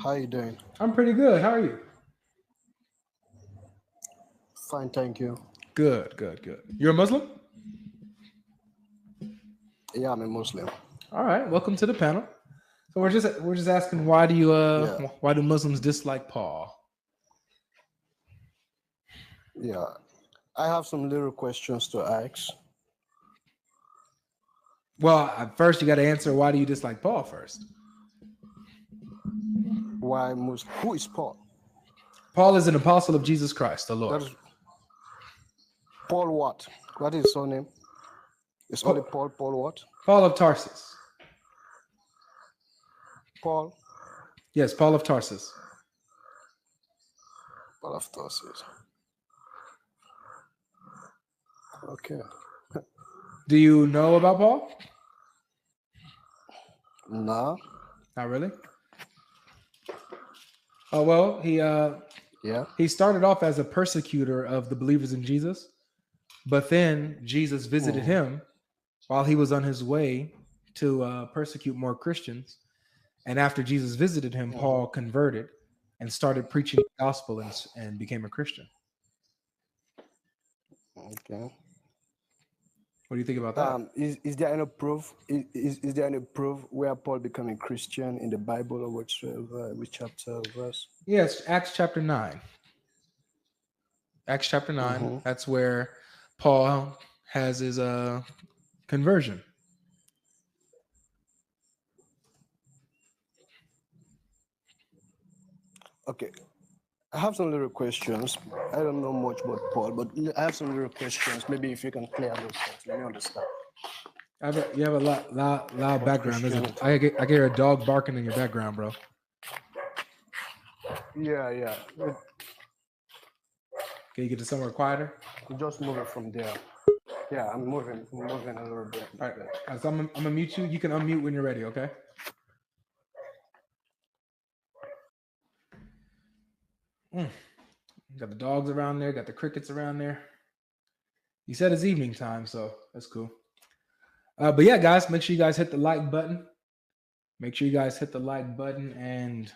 How you doing? I'm pretty good. How are you? Fine, thank you. Good, good, good. You're a Muslim? Yeah, I'm a Muslim. All right. Welcome to the panel. So we're just asking Yeah, why do Muslims dislike Paul? yeah. I have some little questions to ask. Well, first you got to answer why do you dislike Paul first? Why Muslim? Who is Paul? Paul is an apostle of Jesus Christ, the That Lord. is Paul what? What is his surname? It's only Pa- Paul. Paul what? Paul of Tarsus. Paul. Yes, Paul of Tarsus. Paul of Tarsus. Okay. Do you know about Paul? Nah. Not really. Oh well, Yeah. he started off as a persecutor of the believers in Jesus, but then Jesus visited Mm. him while he was on his way to persecute more Christians. And after Jesus visited him, Mm-hmm. Paul converted and started preaching the gospel and became a Christian. Okay. What do you think about that? Is there any proof? Is there any proof where Paul became a Christian in the Bible or which chapter or verse? Yes, Acts chapter 9. Acts chapter 9, Mm-hmm. that's where Paul has his conversion. Okay. I have some little questions. I don't know much about Paul, but I have some little questions. Maybe if you can clear those things, let me understand You have a loud about background. Christianity. I hear a dog barking in your background, bro. Yeah, yeah. Can you get to somewhere quieter? I'm just moving from there. Yeah, I'm moving a little bit. All right. So I'm gonna mute you. You can unmute when you're ready. Okay. Mm. Got the dogs around there. Got the crickets around there. You said it's evening time, so that's cool. But yeah, guys, make sure you guys hit the like button. Make sure you guys hit the like button and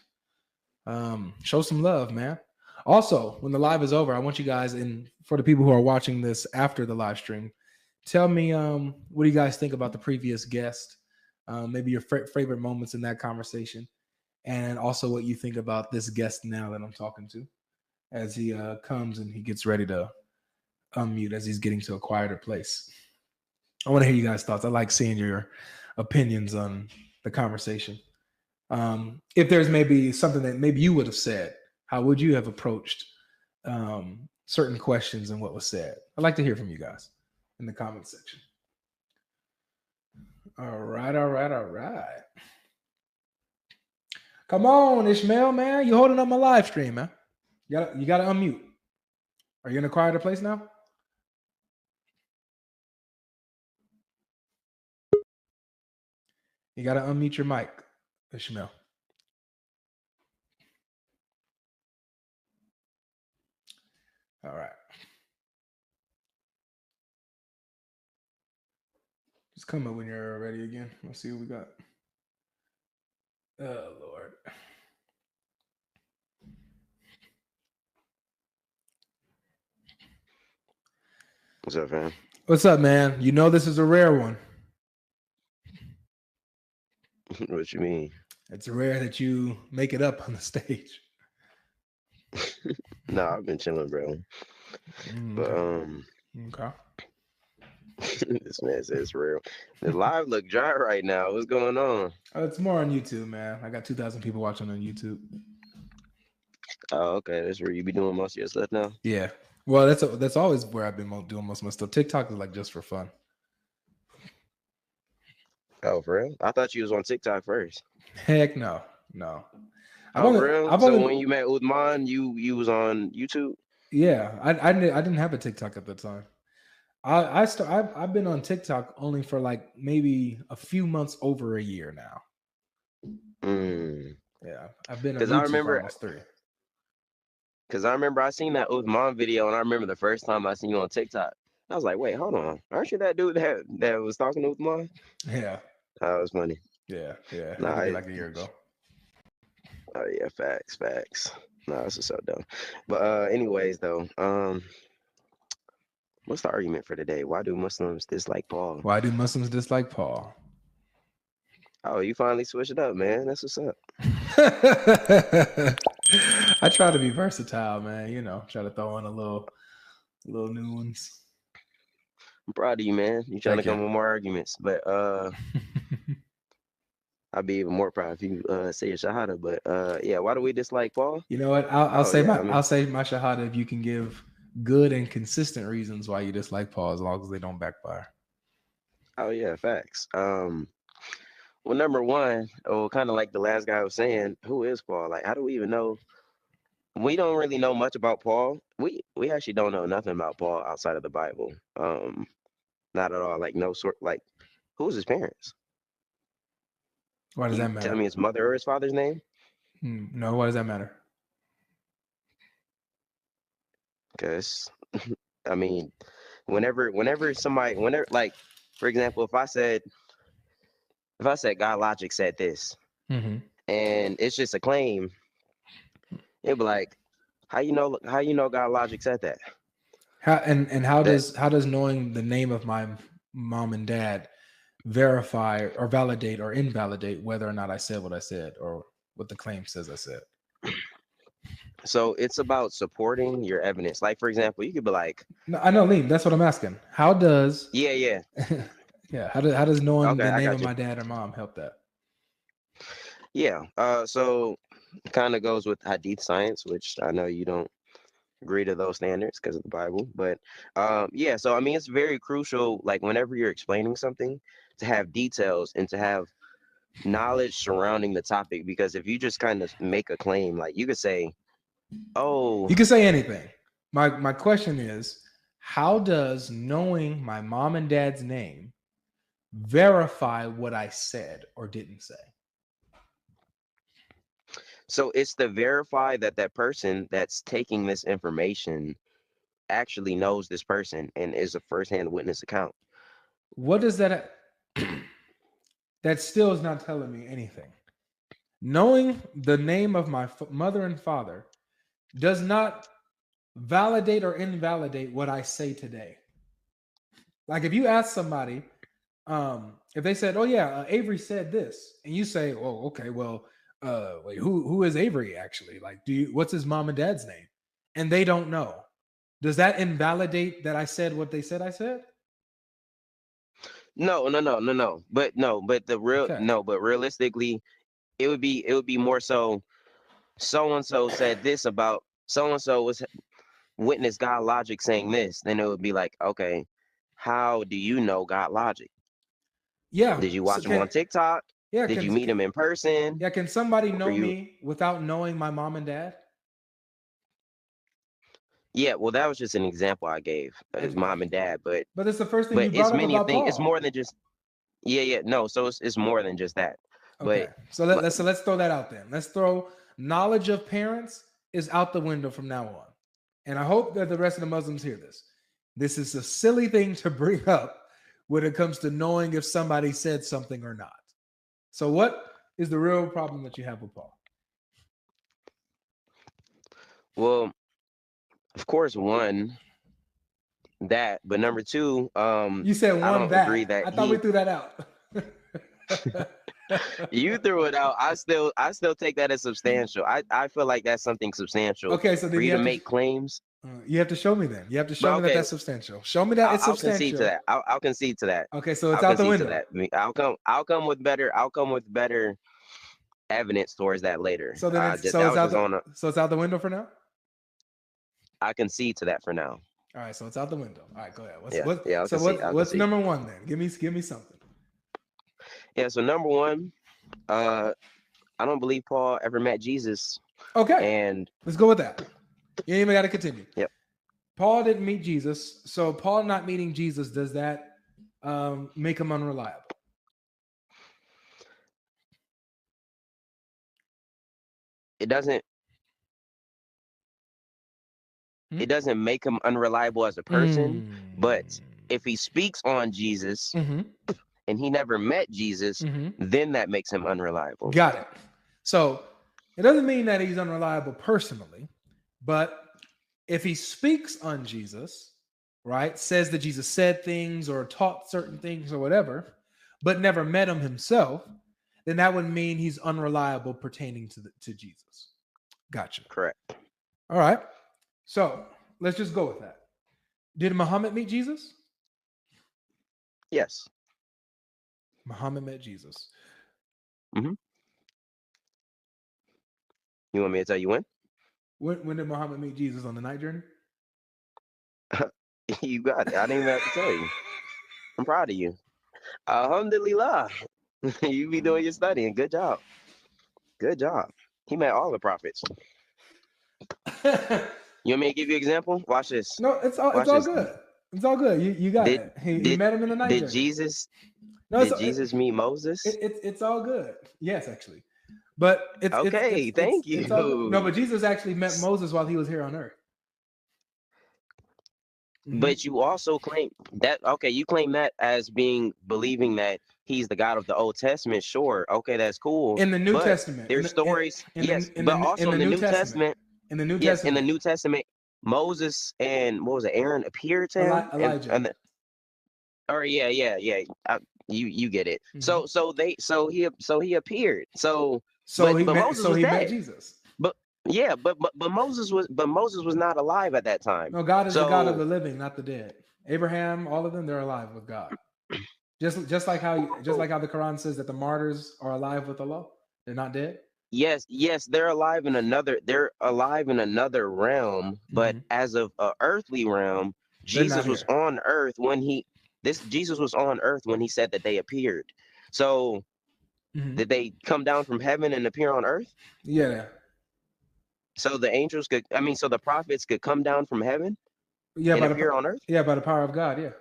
show some love, man. Also, when the live is over, I want you guys, and for the people who are watching this after the live stream, tell me what do you guys think about the previous guest? Maybe your favorite moments in that conversation, and also what you think about this guest now that I'm talking to, as he comes and he gets ready to unmute as he's getting to a quieter place. I want to hear you guys' thoughts. I like seeing your opinions on the conversation. If there's maybe something that maybe you would have said, how would you have approached certain questions and what was said? I'd like to hear from you guys in the comment section. All right, all right, all right. Come on, Ishmael, man. You holding up my live stream, man. You gotta unmute. Are you in a quieter place now? You gotta unmute your mic, Ishmael. All right. Just come up when you're ready again. Let's see what we got. Oh Lord. What's up, fam? What's up, man? You know this is a rare one. What you mean? It's rare that you make it up on the stage. Nah, I've been chilling, bro. But Okay. Okay. this man says it's real. The live look dry right now. What's going on? It's more on YouTube, man. I got 2,000 people watching on YouTube. Oh, okay. That's where you be doing most of your stuff now. Yeah. Well, that's always where I've been doing most of my stuff. TikTok is like just for fun. Oh, for real? I thought you was on TikTok first. Heck no, no. Oh, for real? I've So only, when you met Uthman, you was on YouTube? yeah. I didn't have a TikTok at the time. I've been on TikTok only for like maybe a few months over a year now. Mm. Yeah, I've been on Cause I YouTube for remember, almost 3. cause I remember I seen that Uthman video, and I remember the first time I seen you on TikTok. I was like, wait, hold on, aren't you that dude that was talking to Uthman? Yeah, That was funny. yeah. It had Nah, to be like a year ago. Oh yeah, facts. No, this is so dumb. But anyways though, what's the argument for today? Why do Muslims dislike Paul? Why do Muslims dislike Paul? Oh, you finally switched it up, man. That's what's up. I try to be versatile, man. You know, try to throw in a little new ones. I'm proud of you, man. You trying Thank to come you. with more arguments, but I'd be even more proud if you say your shahada. But yeah, why do we dislike Paul? You know what? I'll Oh, say yeah, my I mean- I'll say my shahada if you can give good and consistent reasons why you dislike Paul, as long as they don't backfire. Oh yeah, facts. Well, number one, kind of like the last guy was saying, who is Paul? Like, how do we even know? We don't really know much about Paul. We actually don't know nothing about Paul outside of the Bible. Not at all. Like no sort. Like, who's his parents? Why does Can that you matter? tell me his mother or his father's name? No, why does that matter? Because I mean, whenever like, for example, if I said GodLogic said this, Mm-hmm. and it's just a claim, it'd be like, how you know GodLogic said that? How That does knowing the name of my mom and dad verify or validate or invalidate whether or not I said what I said or what the claim says I said? so it's about supporting your evidence. Like, for example, you could be like, No, I know, Liam. That's what I'm asking. How does yeah. yeah? How does knowing Okay, the I name got of you. my dad or mom help that? Yeah. So it kind of goes with Hadith science, which I know you don't agree to those standards because of the Bible. But yeah, so I mean, it's very crucial, like whenever you're explaining something, to have details and to have knowledge surrounding the topic. Because if you just kind of make a claim, like you could say, oh, You can say anything. My question is, how does knowing my mom and dad's name verify what I said or didn't say? so it's to verify that that person that's taking this information actually knows this person and is a firsthand witness account. What does that? That still is not telling me anything. Knowing the name of my mother and father does not validate or invalidate what I say today. Like if you ask somebody, if they said, "Oh yeah, Avery said this," and you say, "Oh, okay, well, wait, who is Avery actually? Like, what's his mom and dad's name?" And they don't know. Does that invalidate that I said what they said I said? No. But the real Okay. no, but realistically, it would be more so and so said this about so and so was witness God Logic saying this, then it would be like, okay, how do you know God Logic? Yeah. Did you So watch him on TikTok? yeah, Did you meet him in person? yeah, can somebody Or know you me without knowing my mom and dad? Yeah, well that was just an example I gave. His mom and dad, But it's the first thing but you it's brought up many about things. It's Paul. more than just no, so it's more than just that. Okay. But So let's throw that out then. Let's throw knowledge of parents is out the window from now on. And I hope that the rest of the Muslims hear this. This is a silly thing to bring up when it comes to knowing if somebody said something or not. So what is the real problem that you have with Paul? well, of course, one that, but number two, You said I one don't agree that. that I thought we threw that out. you threw it out. I still take that as substantial. I feel like that's something substantial Okay, so for then you to make claims. you have to show me then. You have to show But me that okay, that's substantial. Show me that it's I'll concede to substantial. that. I'll concede to that. Okay, so it's I'll out the concede to window. that. I'll come with better evidence towards that later. So then it's That was just on a, so it's out the window for now. I concede to that for now. All right, so it's out the window. All right, go ahead. I'll What's concede. number one then? Give me something. Yeah, so number one, I don't believe Paul ever met Jesus. Okay, And let's go with that. You ain't even got to continue. Yep. Paul didn't meet Jesus, so Paul not meeting Jesus, does that make him unreliable? it doesn't make him unreliable as a person, but if he speaks on Jesus and he never met Jesus, then that makes him unreliable. Got it. So It doesn't mean that he's unreliable personally, but if he speaks on Jesus, right, says that Jesus said things or taught certain things or whatever, but never met him himself, then that would mean he's unreliable pertaining to Jesus. Gotcha. Correct. All right. So let's just go with that. Did Muhammad meet Jesus? Yes. Muhammad met Jesus. Mm-hmm. You want me to tell you when? When did Muhammad meet Jesus? On the night journey? You got it. I didn't even have to tell you. I'm proud of you. Alhamdulillah. You be doing your studying. Good job. Good job. He met all the prophets. You want me to give you an example? Watch this. No, it's all good. It's all good. You got it. He met him in the night journey. Did Jesus meet Moses? It's all good. Yes, actually. But thank you. It's all good. No, but Jesus actually met Moses while he was here on earth. Mm-hmm. But you also claim that, you claim that as believing that he's the God of the Old Testament. Sure. Okay, that's cool. In the New Testament. There's stories. Yes, but also in the New Testament. In the New Yes, Testament. in the New Testament, Moses and what was it? Aaron appeared to him. Elijah. You get it. Mm-hmm. So he appeared. Moses met Jesus. But Moses was not alive at that time. No, God is the God of the living, not the dead. Abraham, all of them, they're alive with God. Just like how the Quran says that the martyrs are alive with Allah. They're not dead. Yes, they're alive in another realm, but as of an earthly realm, Jesus was on earth when Jesus was on earth when he said that they appeared. So did they come down from heaven and appear on earth? Yeah. So the angels so the prophets could come down from heaven and appear on earth? Yeah, by the power of God, yeah.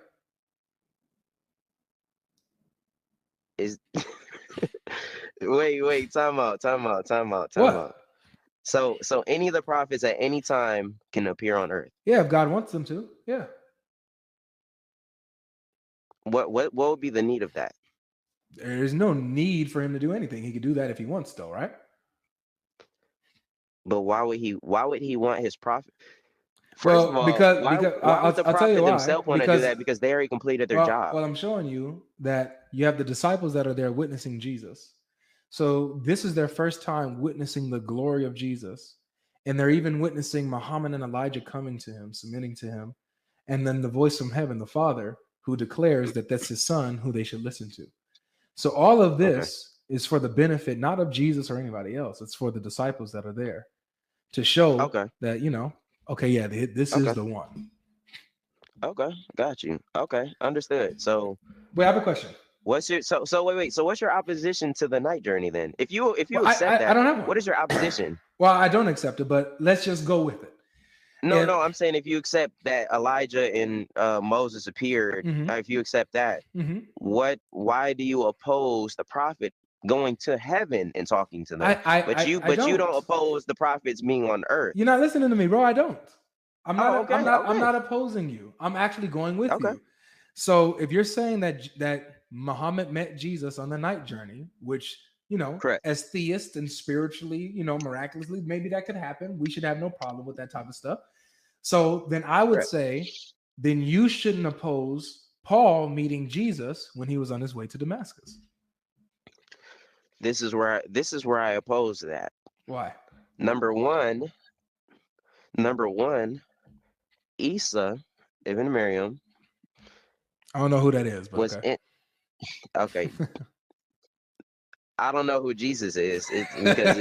Wait, time out. What? So any of the prophets at any time can appear on earth? Yeah, if God wants them to, yeah. What would be the need of that? There's no need for him to do anything. He could do that if he wants, though, right? But why would he want his prophet? First of all, because why would the prophet themselves want to do that? Because they already completed their job. Well, I'm showing you that you have the disciples that are there witnessing Jesus. So this is their first time witnessing the glory of Jesus. And they're even witnessing Muhammad and Elijah coming to him, submitting to him. And then the voice from heaven, the Father, who declares that that's his son who they should listen to. So all of this is for the benefit, not of Jesus or anybody else. It's for the disciples that are there to show that, this is the one. Okay, got you. Okay, understood. So wait, I have a question. What's your what's your opposition to the night journey then? If you accept that, I don't have one. What is your opposition? Well, I don't accept it, but let's just go with it. No, I'm saying if you accept that Elijah and Moses appeared, if you accept that, why do you oppose the prophet going to heaven and talking to them? You don't oppose the prophets being on earth. You're not listening to me, bro. I don't. I'm not opposing you. I'm actually going with you. So if you're saying that Muhammad met Jesus on the night journey, which, correct, as theists and spiritually, miraculously, maybe that could happen. We should have no problem with that type of stuff. So then I would say, then you shouldn't oppose Paul meeting Jesus when he was on his way to Damascus. This is where I oppose that. Why? Number one, Isa ibn Maryam. I don't know who that is, but okay. I don't know who Jesus is. Because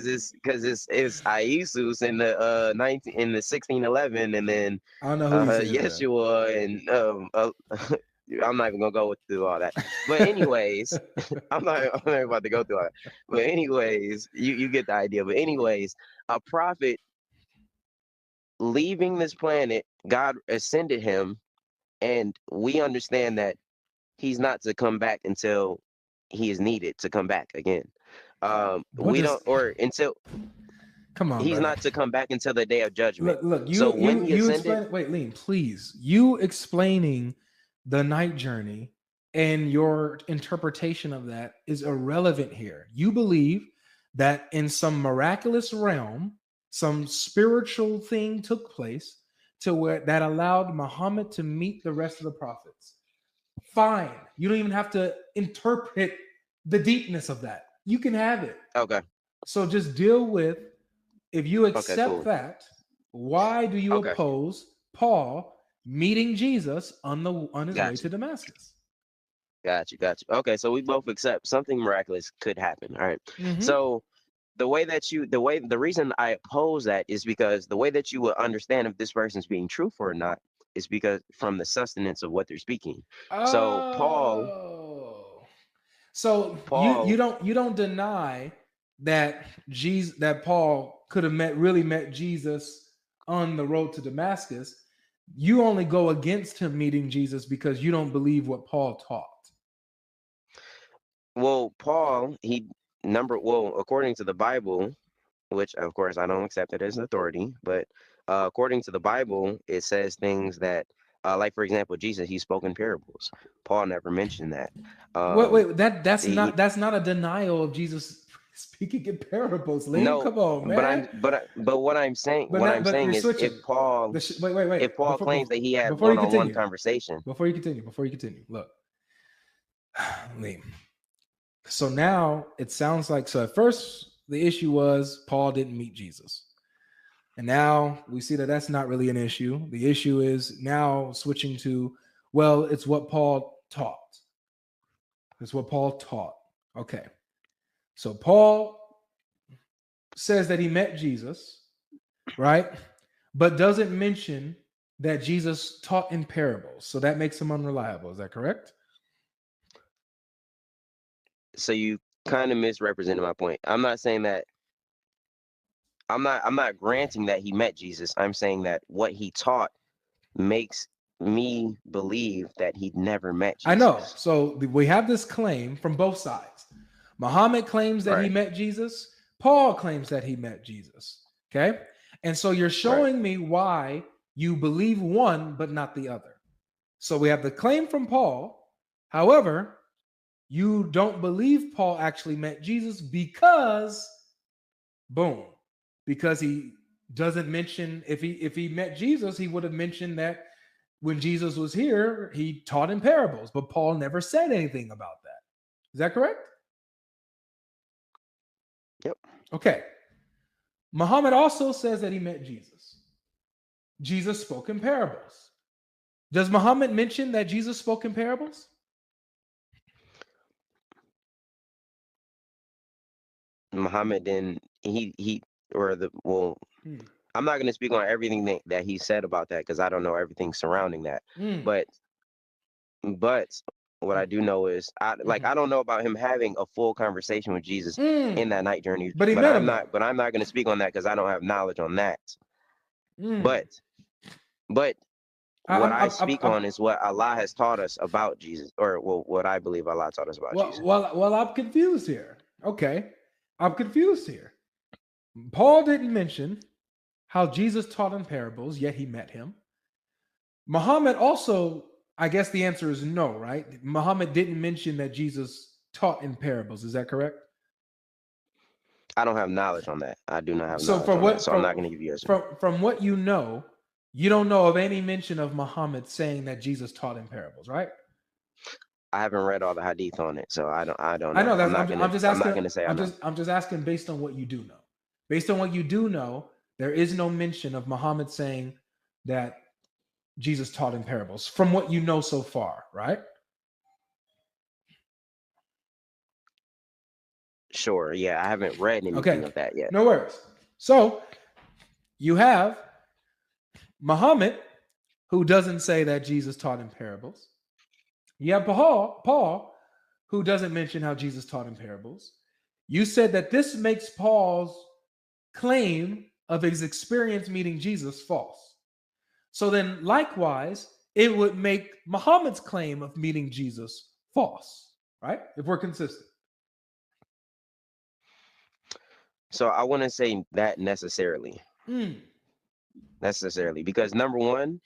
it's Iesus in the 1611, and then I don't know who Yeshua and I'm not even gonna go through all that. But anyways, I'm not about to go through all that. But anyways, you get the idea. But anyways, a prophet leaving this planet, God ascended him, and we understand that he's not to come back until he is needed to come back again. Come on, he's not to come back until the day of judgment. Look, Lean, please. You explaining the night journey and your interpretation of that is irrelevant here. You believe that in some miraculous realm, some spiritual thing took place to where that allowed Muhammad to meet the rest of the prophets. Fine. You don't even have to interpret the deepness of that. You can have it. Okay. So just deal with, if you accept Cool. that, why do you Okay. oppose Paul meeting Jesus on his way Gotcha. to Damascus? Gotcha. Okay, so we both accept something miraculous could happen. All right. Mhm. So the reason I oppose that is because the way that you will understand if this person's being truthful or not is because from the sustenance of what they're speaking. So Oh. So you Paul, don't deny that that Paul could have really met Jesus on the road to Damascus. You only go against him meeting Jesus because you don't believe what Paul taught. Paul, according to the Bible, which of course I don't accept it as an authority, but according to the Bible, it says things that, like for example, Jesus, he spoke in parables. Paul never mentioned that. Wait, that's he- not a denial of Jesus speaking in parables, Liam. no, Come on, but man. what I'm saying, But you're is switching. Wait. if Paul claims that he had Before you one-on-one continue, conversation. before you continue, look, Liam. So now it sounds like, so at first the issue was Paul didn't meet Jesus. And now we see that that's not really an issue. The issue is now switching to, well, it's what Paul taught. It's what Paul taught. Okay. So Paul says that he met Jesus, right? But doesn't mention that Jesus taught in parables. So that makes him unreliable. Is that correct? So you kind of misrepresented my point. I'm not saying that. I'm not granting that he met Jesus. I'm saying that what he taught makes me believe that he'd never met Jesus. I know. So we have this claim from both sides. Muhammad claims that he Right. met Jesus. Paul claims that he met Jesus. Okay. And so you're showing me why you believe one, but not the other. So we have the claim from Paul. However, you don't believe Paul actually met Jesus because, boom, because he doesn't mention, if he met Jesus, he would have mentioned that when Jesus was here, he taught in parables, but Paul never said anything about that. Is that correct? Yep. Okay. Muhammad also says that he met Jesus. Jesus spoke in parables. Does Muhammad mention that Jesus spoke in parables? Muhammad didn't. He or the well. I'm not going to speak on everything that he said about that because I don't know everything surrounding that. But what I do know is I don't know about him having a full conversation with Jesus in that night journey. But he met him. But I'm not going to speak on that because I don't have knowledge on that. But what I speak on is what Allah has taught us about Jesus, or what I believe Allah taught us about Jesus. Well, I'm confused here. Okay, I'm confused here. Paul didn't mention how Jesus taught in parables, yet he met him. Muhammad also, I guess the answer is no, right? Muhammad didn't mention that Jesus taught in parables. Is that correct? I don't have knowledge on that. I do not have so knowledge on that, so I'm not going to give you a from what you don't know of any mention of Muhammad saying that Jesus taught in parables, right? I haven't read all the hadith on it, so I don't know. I know that. I'm just asking. I'm just asking based on what you do know. Based on what you do know, there is no mention of Muhammad saying that Jesus taught in parables from what you know so far, right? Sure. Yeah, I haven't read anything of that yet. No worries. So you have Muhammad, who doesn't say that Jesus taught in parables. You have Paul, who doesn't mention how Jesus taught in parables. You said that this makes Paul's claim of his experience meeting Jesus false. So then, likewise, it would make Muhammad's claim of meeting Jesus false, right? If we're consistent. So I wouldn't say that necessarily. Necessarily, because number one,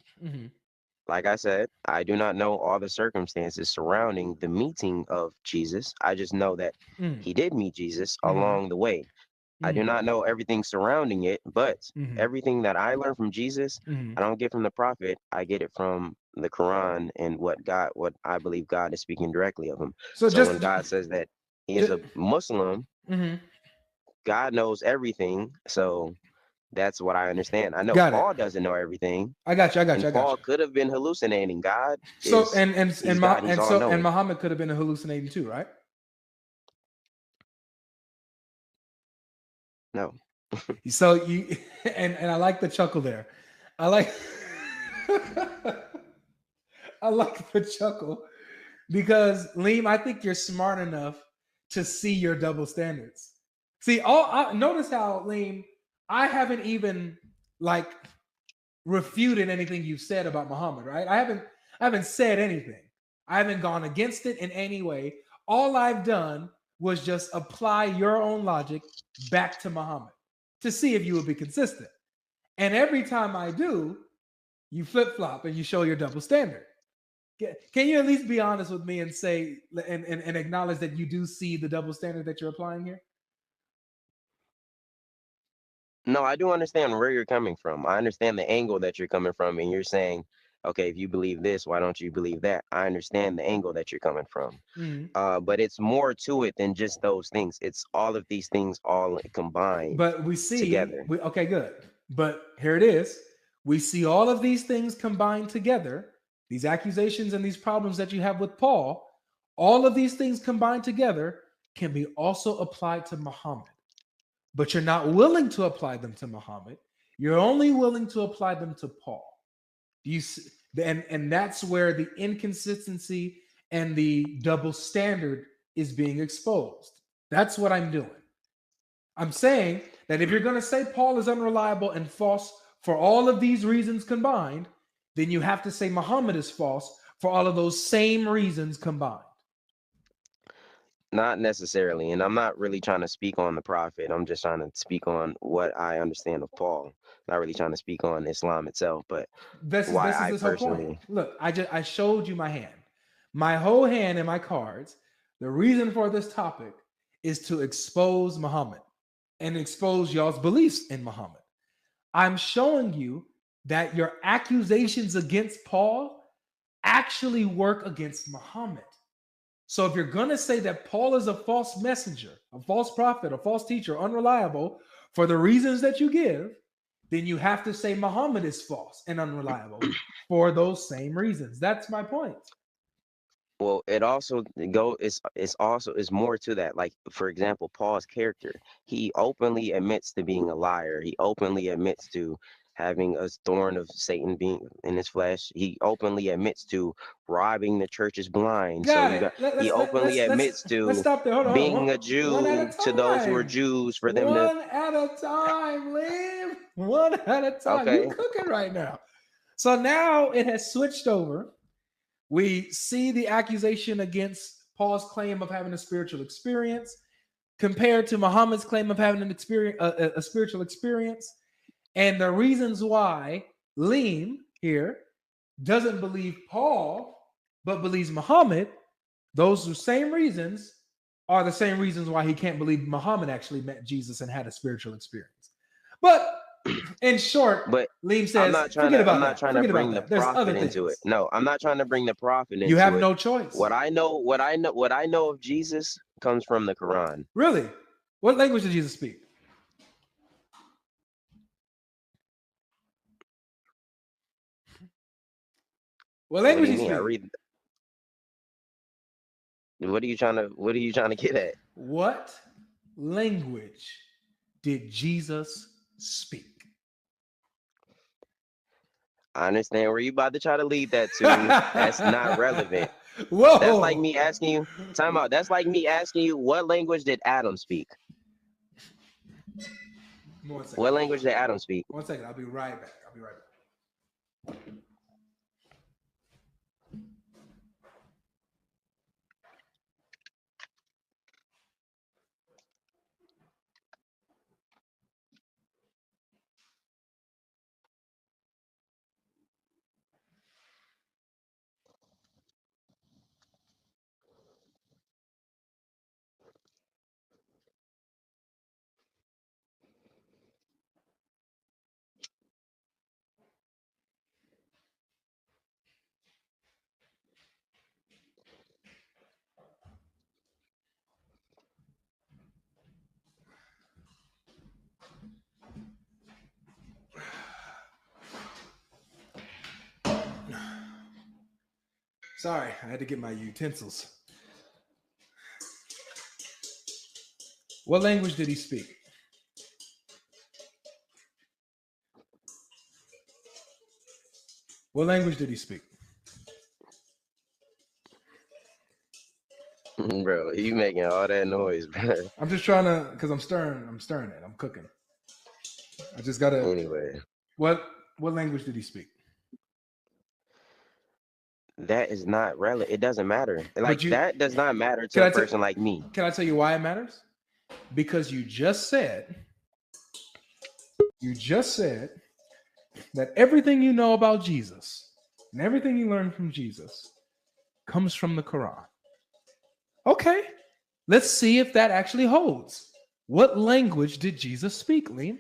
Like I said, I do not know all the circumstances surrounding the meeting of Jesus. I just know that Mm, he did meet Jesus mhm, along the way. I do mm, not know everything surrounding it, but mhm, everything that I learned from Jesus, mhm. I don't get from the prophet. I get it from the Quran and what I believe God is speaking directly of him. So So when God says that he is just a Muslim, mhm. God knows everything. So that's what I understand. I know Got it. Paul doesn't know everything, I got you. I got you. and I got Paul you. could have been hallucinating. God So is he's God. He's all and knowing. Muhammad could have been hallucinating too, right? No. So you and I like the chuckle there. I like I like the chuckle because Liam, I think you're smart enough to see your double standards. See, notice how Liam, I haven't even like refuted anything you've said about Muhammad, right? I haven't said anything. I haven't gone against it in any way. All I've done was just apply your own logic back to Muhammad to see if you would be consistent. And every time I do, you flip flop and you show your double standard. Can you at least be honest with me and say and acknowledge that you do see the double standard that you're applying here? No, I do understand where you're coming from. I understand the angle that you're coming from, and you're saying, okay, if you believe this, why don't you believe that? I understand the angle that you're coming from. Mhm. But it's more to it than just those things. It's all of these things all combined But we see, together. okay, good. But here it is. We see all of these things combined together, these accusations and these problems that you have with Paul, all of these things combined together can be also applied to Muhammad. But you're not willing to apply them to Muhammad. You're only willing to apply them to Paul. You see, and that's where the inconsistency and the double standard is being exposed. That's what I'm doing. I'm saying that if you're going to say Paul is unreliable and false for all of these reasons combined, then you have to say Muhammad is false for all of those same reasons combined. Not necessarily, and I'm not really trying to speak on the prophet. I'm just trying to speak on what I understand of Paul. Not really trying to speak on Islam itself, but why This is I this whole point. personally. Look, I showed you my hand, my whole hand and my cards. The reason for this topic is to expose Muhammad and expose y'all's beliefs in Muhammad. I'm showing you that your accusations against Paul actually work against Muhammad. So if you're going to say that Paul is a false messenger, a false prophet, a false teacher, unreliable for the reasons that you give, then you have to say Muhammad is false and unreliable for those same reasons. That's my point. Well, it also go it's also is more to that. Like for example, Paul's character, he openly admits to being a liar. He openly admits to having a thorn of Satan being in his flesh. He openly admits to robbing the churches blind. So Got you it. got he openly admits Let's to stop there. Hold on. being a One at a Jew to those who are time. Jews for them to One at a time, Liam. One at a time. You okay. cooking right now. So now it has switched over. We see the accusation against Paul's claim of having a spiritual experience compared to Muhammad's claim of having an experience, a spiritual experience, and the reasons why Liam here doesn't believe Paul but believes Muhammad. Those same reasons are the same reasons why he can't believe Muhammad actually met Jesus and had a spiritual experience. But in short, But Liam says, I'm not trying to forget about bring the that. There's other prophet into it. things. No, I'm not trying to bring the prophet You into have it. no choice. What I know of Jesus comes from the Quran. Really? What language did Jesus speak? What What do language you did he mean? I speak? read. What are you trying to get at? What language did Jesus speak? I understand where you about to try to lead that to. That's not relevant. That's like Whoa. me asking you. Time out. That's like me asking you what language did Adam speak? 1 second. What language did Adam speak? 1 second. I'll be right back. Sorry, I had to get my utensils. What language did he speak? What language did he speak? Bro, you making all that noise, bro. I'm just trying to, because I'm stirring it. I'm cooking. I just gotta. Anyway, What language did he speak? that is not relevant. It doesn't matter. Like that does not matter to a person like me. Can I tell you why it matters? Because you just said that everything you know about Jesus and everything you learn from Jesus comes from the Quran. Okay, let's see if that actually holds. What language did Jesus speak, Liam?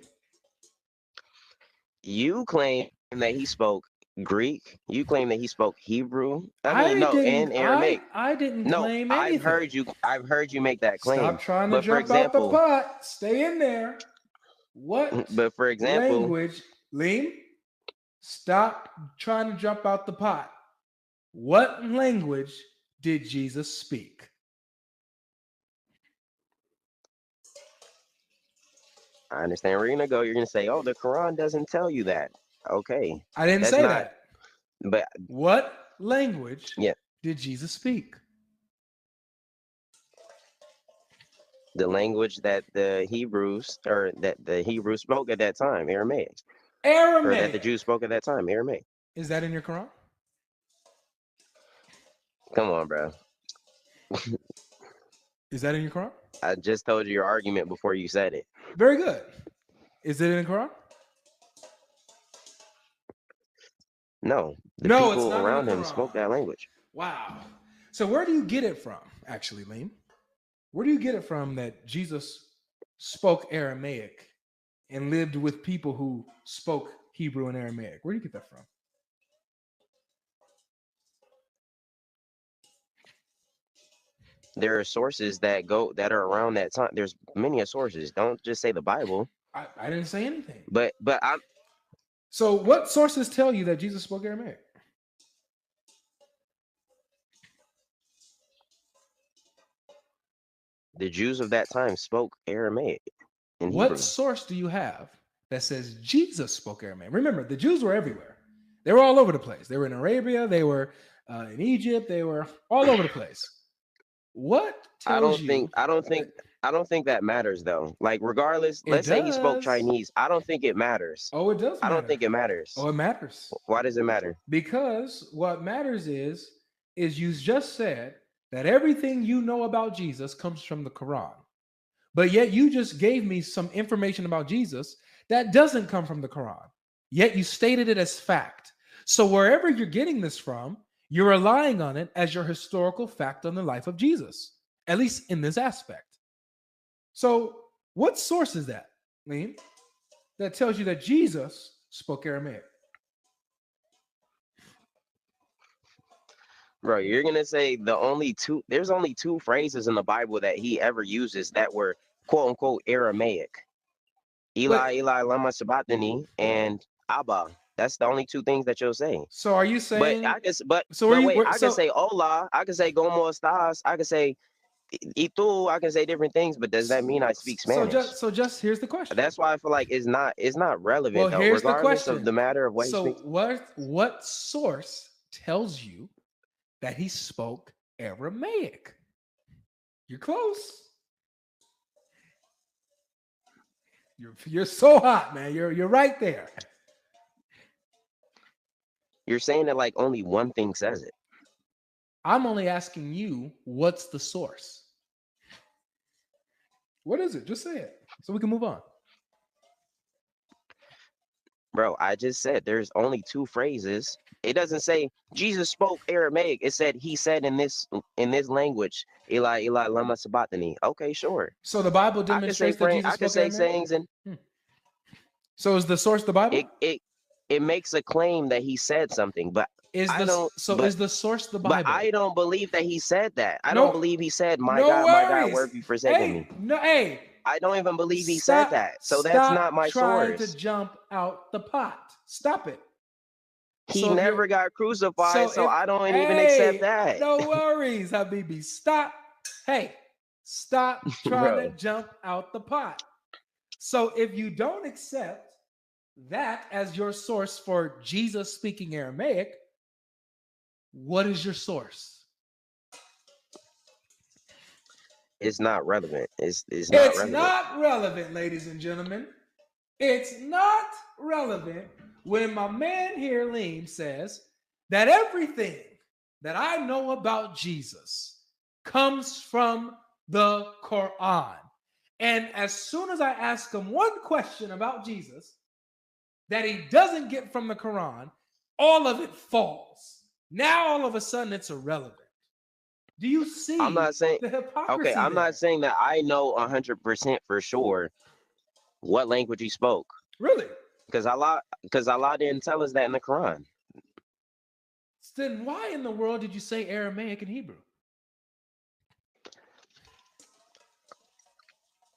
You claim that he spoke Greek. You claim that he spoke Hebrew. And Aramaic. I didn't claim anything. I've heard you make that claim. Stop trying to jump out the pot. Stay in there. What? But for example, language, Liam, stop trying to jump out the pot. What language did Jesus speak? I understand where you're gonna go. You're gonna say, "Oh, the Quran doesn't tell you that." Okay, I didn't say that. But what language did Jesus speak? The language that the Hebrews spoke at that time, Aramaic. Aramaic. Or that the Jews spoke at that time, Aramaic. Is that in your Quran? Come on, bro. Is that in your Quran? I just told you your argument before you said it. Very good. Is it in the Quran? No. The people around him spoke that language. Wow. So where do you get it from, actually, Liam? Where do you get it from that Jesus spoke Aramaic and lived with people who spoke Hebrew and Aramaic? Where do you get that from? There are sources that are around that time. There's many sources. Don't just say the Bible. I didn't say anything. But I'm. So what sources tell you that Jesus spoke Aramaic? The Jews of that time spoke Aramaic. What source do you have that says Jesus spoke Aramaic? Remember, the Jews were everywhere. They were all over the place. They were in Arabia. They were in Egypt. They were all over the place. What tells you? I don't think that matters though. Like regardless, let's say he spoke Chinese. I don't think it matters. Oh, it does matter. I don't think it matters. Oh, it matters. Why does it matter? Because what matters is you just said that everything you know about Jesus comes from the Quran. But yet you just gave me some information about Jesus that doesn't come from the Quran. Yet you stated it as fact. So wherever you're getting this from, you're relying on it as your historical fact on the life of Jesus, at least in this aspect. So what source is that, Liam, that tells you that Jesus spoke Aramaic? Bro, you're going to say there's only two phrases in the Bible that he ever uses that were quote unquote Aramaic. Eli, lama sabachthani, and Abba. That's the only two things that you'll say. So are you saying? I can say hola. I can say como estás. I can say y tú. I can say different things, but does that mean I speak Spanish? So just here's the question. That's why I feel like it's not relevant. Well, though, here's the regardless question. of the matter of what he speaks. So what source tells you that he spoke Aramaic? You're close. You're so hot, man. You're right there. You're saying that like only one thing says it. I'm only asking you, what's the source? What is it? Just say it so we can move on. Bro, I just said there's only two phrases. It doesn't say Jesus spoke Aramaic. It said he said in this language, Eli, lama sabachthani. Okay, sure. So the Bible demonstrates that Jesus spoke Aramaic? I can say sayings and. So is the source the Bible? It makes a claim that he said something, but is the source the Bible? But I don't believe that he said that. I don't believe he said, my God, work you forsaken me. I don't even believe he said that. So that's not my source. Stop trying to jump out the pot. Stop it. He So if you're- never got crucified, so I don't even accept that. No worries, Habibi. Stop. Hey, stop trying to Bro. jump out the pot. So if you don't accept that as your source for Jesus speaking Aramaic, what is your source? It's not relevant. It's not It's relevant. not relevant, ladies and gentlemen. It's not relevant when my man here, Leem, says that everything that I know about Jesus comes from the Quran. And as soon as I ask him one question about Jesus that he doesn't get from the Quran, all of it falls. Now all of a sudden it's irrelevant. Do you see I'm not saying the hypocrisy? okay, I'm there? not saying that I know 100% for sure what language he spoke. Really? Because Allah didn't tell us that in the Quran. Then why in the world did you say Aramaic and Hebrew?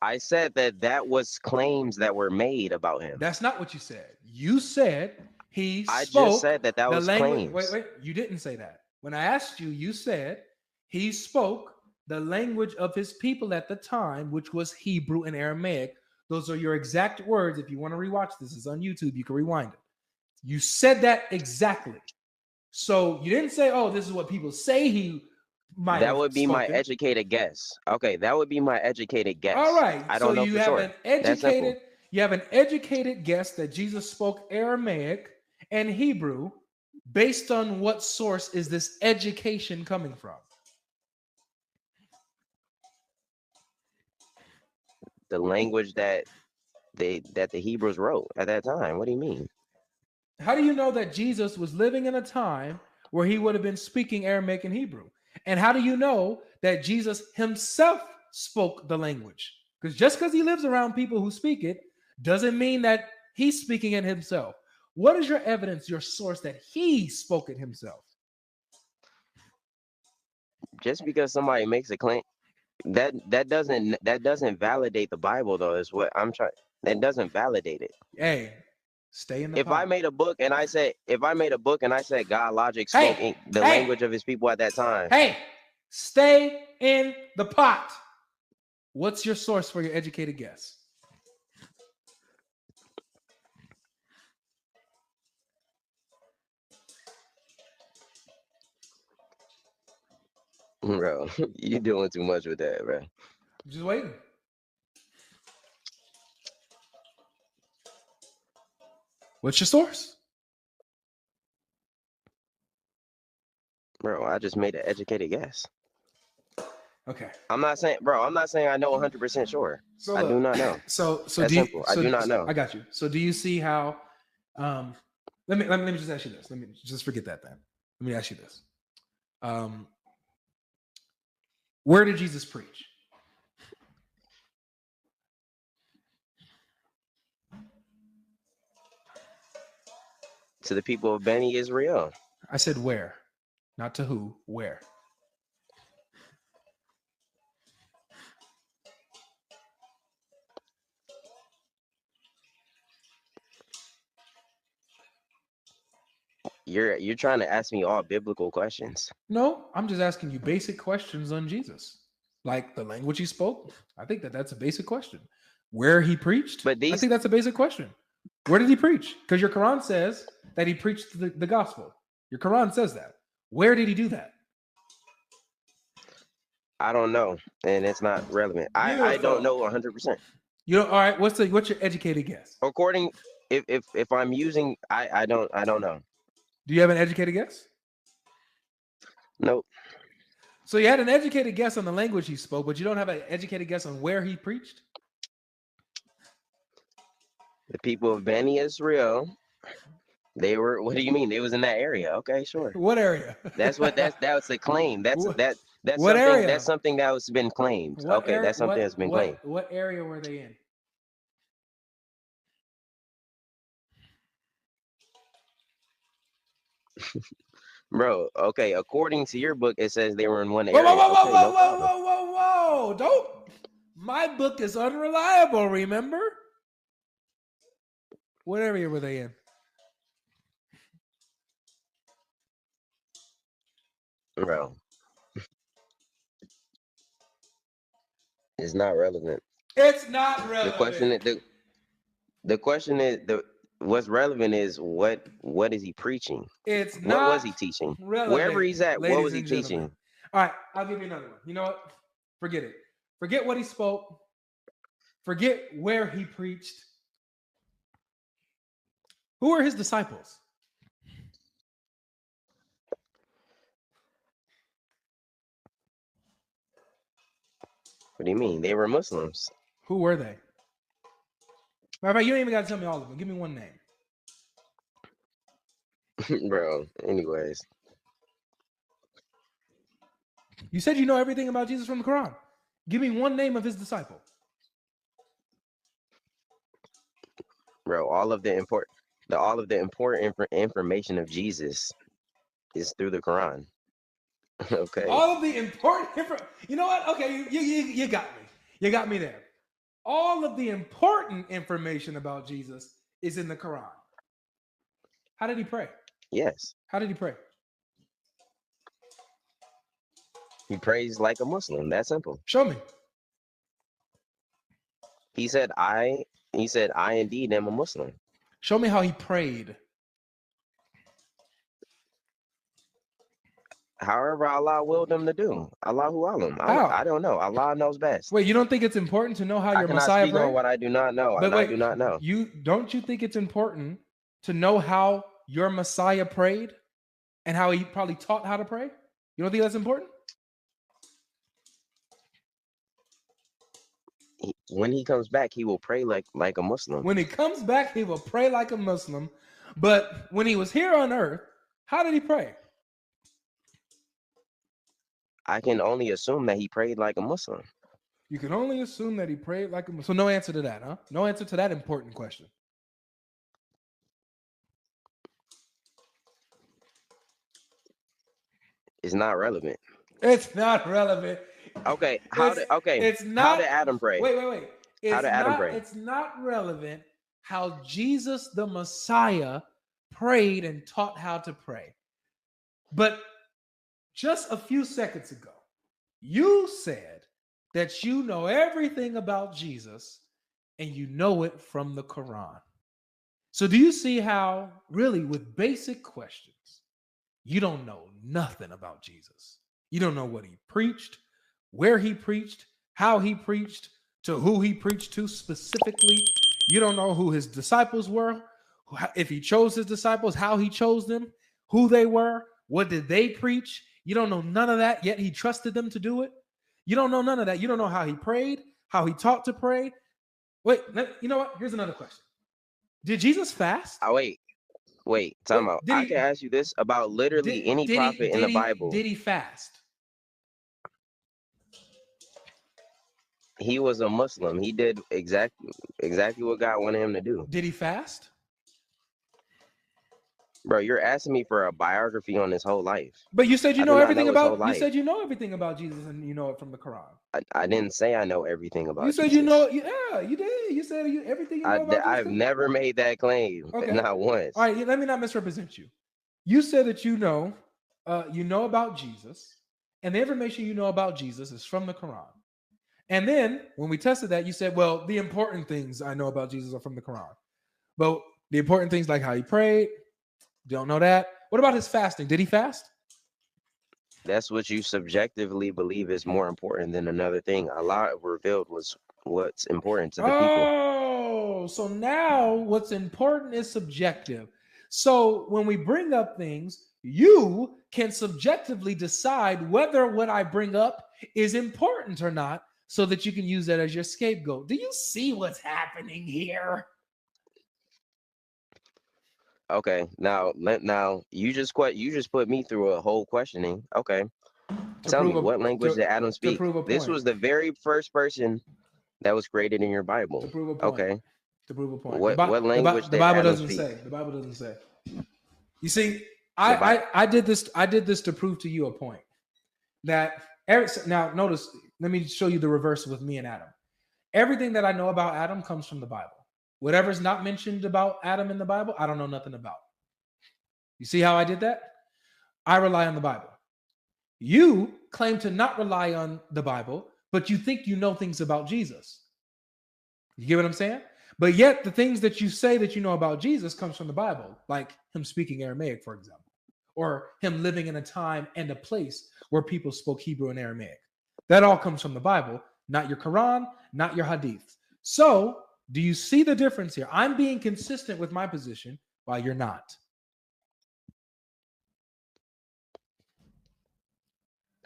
I said that was claims that were made about him. That's not what you said. You said he I spoke just said that the was language. claims. Wait. You didn't say that. When I asked you, you said he spoke the language of his people at the time, which was Hebrew and Aramaic. Those are your exact words. If you want to rewatch this, it's on YouTube. You can rewind it. You said that exactly. So you didn't say, "Oh, this is what people say he might." That would be spoken. my educated guess. Okay, that would be my educated guess. All right. I don't so know you for have sure. an That's simple. educated, you have an educated guess that Jesus spoke Aramaic and Hebrew. Based on what source is this education coming from? The language that the Hebrews wrote at that time. What do you mean? How do you know that Jesus was living in a time where he would have been speaking Aramaic and Hebrew? And how do you know that Jesus himself spoke the language? Because just because he lives around people who speak it doesn't mean that he's speaking it himself. What is your evidence, your source that he spoke it himself? Just because somebody makes a claim, that doesn't validate the Bible though. Is what I'm trying. That doesn't validate it. Hey, stay in the If pot. I made a book and I said GodLogic spoke the language of his people at that time. Hey, stay in the pot. What's your source for your educated guess? Bro, you doing too much with that, bro. I'm just waiting. What's your source? Bro, I just made an educated guess. Okay. I'm not saying I know 100% sure. So I do not know. So That's do simple. I do not know. I got you. So do you see how? Let me just ask you this. Let me just forget that then. Let me ask you this. Where did Jesus preach? To the people of Beni Israel. I said where, not to who. Where? You're trying to ask me all biblical questions. No, I'm just asking you basic questions on Jesus, like the language he spoke. I think that's a basic question. Where he preached, But I think that's a basic question. Where did he preach? Because your Quran says that he preached the gospel. Your Quran says that. Where did he do that? I don't know, and it's not relevant. I don't know 100%. You know, all right. What's your educated guess? According, if I'm using, I don't know. Do you have an educated guess? Nope. So you had an educated guess on the language he spoke, but you don't have an educated guess on where he preached? The people of Beni Israel, they were. What do you mean? They was in that area? Okay, sure. What area? That's a claim. That's what something. Area? That's something that was been claimed. Okay, that's something that's been claimed. What area were they in? Bro, okay, according to your book, it says they were in one area. Whoa. Don't. My book is unreliable, remember? What area were they in? Bro, it's not relevant. It's not The question relevant. is the question is the what's relevant is what is he preaching? It's What was not he teaching? Wherever relevant, he's at, what ladies was he and gentlemen. teaching? All right, I'll give you another one. You know what? Forget it. Forget what he spoke. Forget where he preached. Who are his disciples? What do you mean? They were Muslims. Who were they? Matter of fact, you don't even got to tell me all of them. Give me one name. Bro, anyways. You said you know everything about Jesus from the Quran. Give me one name of his disciple. Bro, all of the important information of Jesus is through the Quran. Okay. All of the important you know what? Okay, you got me. You got me there. All of the important information about Jesus is in the Quran. How did he pray? Yes. How did he pray? He prays like a Muslim. That simple. Show me. He said I indeed am a Muslim. Show me how he prayed. However Allah willed him to do. Allahu alam. How? I don't know. Allah knows best. Wait, you don't think it's important to know how I your cannot Messiah speak on prayed? what I do not know, But and wait, I do not know. you think it's important to know how your Messiah prayed and how he probably taught how to pray? You don't think that's important? When he comes back, he will pray like a Muslim. When he comes back, he will pray like a Muslim. But when he was here on earth, how did he pray? I can only assume that he prayed like a Muslim. You can only assume that he prayed like a Muslim. So no answer to that, huh? No answer to that important question. It's not relevant. It's not relevant. Okay. How did Adam pray? Wait. How did Adam pray? It's not relevant how Jesus the Messiah prayed and taught how to pray. But just a few seconds ago, you said that you know everything about Jesus and you know it from the Quran. So do you see how, really, with basic questions, you don't know nothing about Jesus? You don't know what he preached, where he preached, how he preached, to who he preached to specifically. You don't know who his disciples were, if he chose his disciples, how he chose them, who they were, what did they preach. You don't know none of that, yet he trusted them to do it. You don't know none of that. You don't know how he prayed, how he taught to pray. Wait, you know what? Here's another question. Did Jesus fast? Oh, wait, time out. I can ask you this about literally any prophet in the Bible. Did he fast? He was a Muslim. He did exactly what God wanted him to do. Did he fast? Bro, you're asking me for a biography on his whole life. But you said you know everything about. You said you know everything about Jesus and you know it from the Quran. I didn't say I know everything about. You said Jesus. you know. Yeah, you did. You said everything you know about Jesus. I've never made that claim. Okay. Not once. All right, let me not misrepresent you. You said that you know about Jesus, and the information you know about Jesus is from the Quran. And then when we tested that, you said, well, the important things I know about Jesus are from the Quran. But the important things like how he prayed, don't know that. What about his fasting? Did he fast? That's what you subjectively believe is more important than another thing. Allah revealed was what's important to the people. Oh, so now what's important is subjective. So when we bring up things, you can subjectively decide whether what I bring up is important or not, so that you can use that as your scapegoat. Do you see what's happening here? Okay, now you just put me through a whole questioning. Okay, tell me, what language did Adam speak? This was the very first person that was created in your Bible. To prove a point. Okay. To prove a point. What language the Bible did Adam doesn't speak? say. The Bible doesn't say. You see, I did this to prove to you a point that now notice. Let me show you the reverse with me and Adam. Everything that I know about Adam comes from the Bible. Whatever's not mentioned about Adam in the Bible, I don't know nothing about. You see how I did that? I rely on the Bible. You claim to not rely on the Bible, but you think you know things about Jesus. You get what I'm saying? But yet the things that you say that you know about Jesus comes from the Bible, like him speaking Aramaic, for example, or him living in a time and a place where people spoke Hebrew and Aramaic. That all comes from the Bible, not your Quran, not your Hadith. So, do you see the difference here? I'm being consistent with my position while you're not.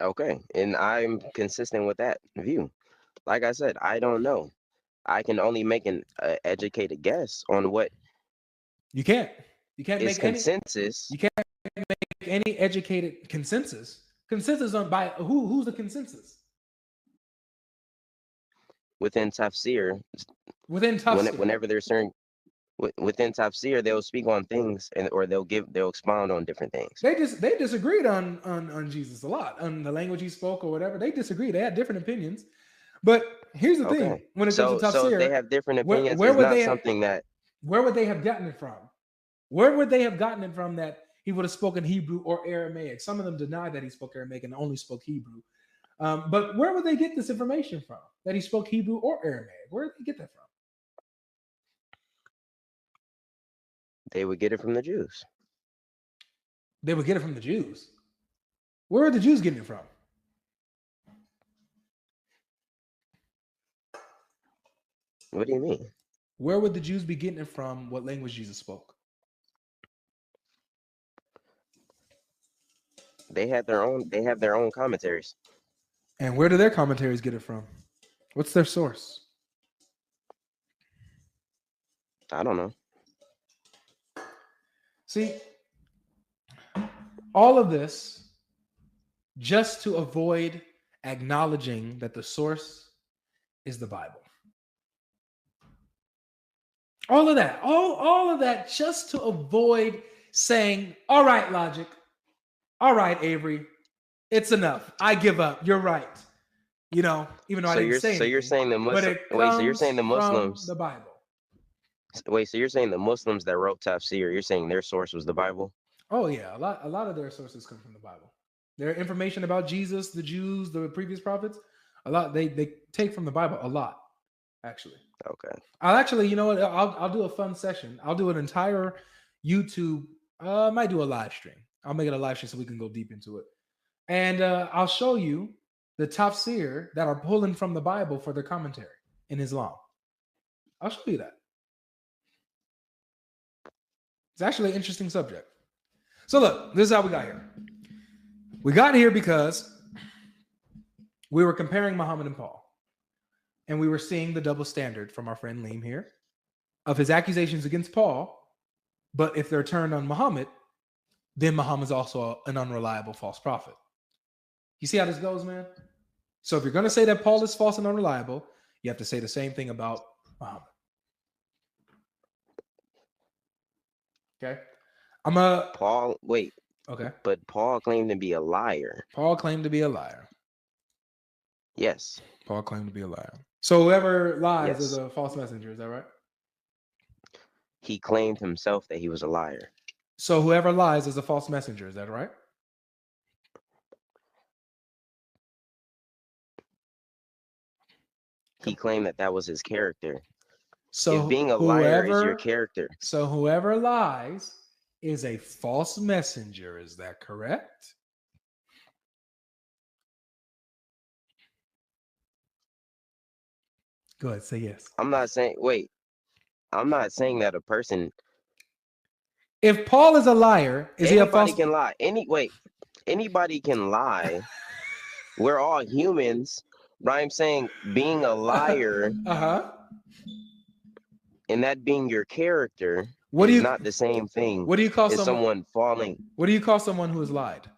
Okay, and I'm consistent with that view. Like I said, I don't know. I can only make an educated guess on what You can't. You can't is make any. consensus You can't make any educated consensus. Consensus on by who? Who's the consensus within tafsir. within tafsir? Whenever there's certain within tafsir, they'll speak on things or they'll expound on different things. They disagreed on Jesus a lot, on the language he spoke or whatever. They disagreed. They had different opinions. But here's the thing: Okay, when it comes to so if they tafsir, have different opinions, where it's would not they something that where would they have gotten it from? Where would they have gotten it from that he would have spoken Hebrew or Aramaic? Some of them denied that he spoke Aramaic and only spoke Hebrew. But where would they get this information from? That he spoke Hebrew or Aramaic? Where did they get that from? they would get it from the Jews. They would get it from the Jews. Where are the Jews getting it from? What do you mean? Where would the Jews be getting it from? What language Jesus spoke? They have their own commentaries. And where do their commentaries get it from? What's their source? I don't know. See, all of this just to avoid acknowledging that the source is the Bible. All of that, all of that just to avoid saying, all right, Logic, all right, Avery, it's enough. I give up. You're right. You know, even though I didn't say anything. So you're saying the Muslim, but so you're saying the from Muslims the Bible. Wait, so you're saying the Muslims that wrote tafsir, you're saying their source was the Bible? Oh yeah, a lot of their sources come from the Bible. Their information about Jesus, the Jews, the previous prophets, a lot they take from the Bible a lot, actually. Okay. I'll actually, you know what? I'll do a fun session. I'll do an entire YouTube. I might do a live stream. I'll make it a live stream so we can go deep into it, and I'll show you the tafsir that are pulling from the Bible for their commentary in Islam. I'll show you that. It's actually an interesting subject. So look, this is how we got here. We got here because we were comparing Muhammad and Paul. And we were seeing the double standard from our friend Liam here of his accusations against Paul. But if they're turned on Muhammad, then Muhammad's also an unreliable false prophet. You see how this goes, man? So if you're going to say that Paul is false and unreliable, you have to say the same thing about Muhammad. Okay? Paul, wait. Okay. But Paul claimed to be a liar. Paul claimed to be a liar. Yes. Paul claimed to be a liar. So whoever lies Yes. is a false messenger. Is that right? He claimed himself that he was a liar. So whoever lies is a false messenger. Is that right? He claimed that that was his character. So if being a liar is your character. So whoever lies is a false messenger. Is that correct? Go ahead, say yes. I'm not saying that a person. If Paul is a liar, is he a false? Anybody can lie. Anybody can lie. We're all humans. But I'm saying being a liar and that being your character is not the same thing. What do you call someone falling? What do you call someone who has lied?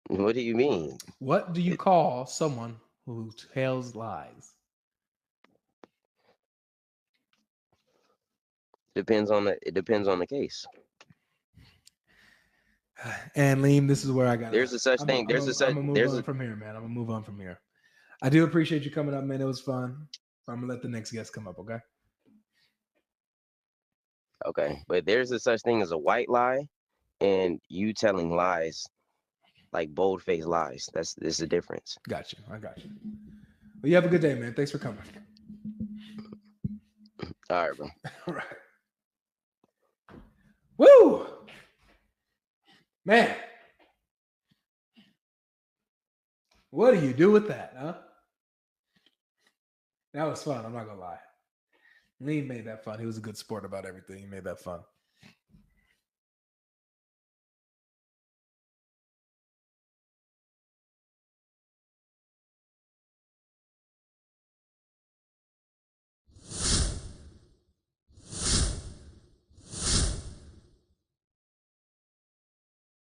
What do you mean? What do you call someone who tells lies? It depends on the case. And Liam, this is where I got. There's a such thing. There's a such. I'm gonna move on from here, man. I'm gonna move on from here. I do appreciate you coming up, man. It was fun. I'm gonna let the next guest come up. Okay. Okay, but there's a such thing as a white lie, and you telling lies, like bold-faced lies. There's a difference. Got you. I got you. Well, you have a good day, man. Thanks for coming. All right, bro. All right. Woo! Man. What do you do with that, huh? That was fun. I'm not gonna lie. Lee made that fun. He was a good sport about everything. He made that fun.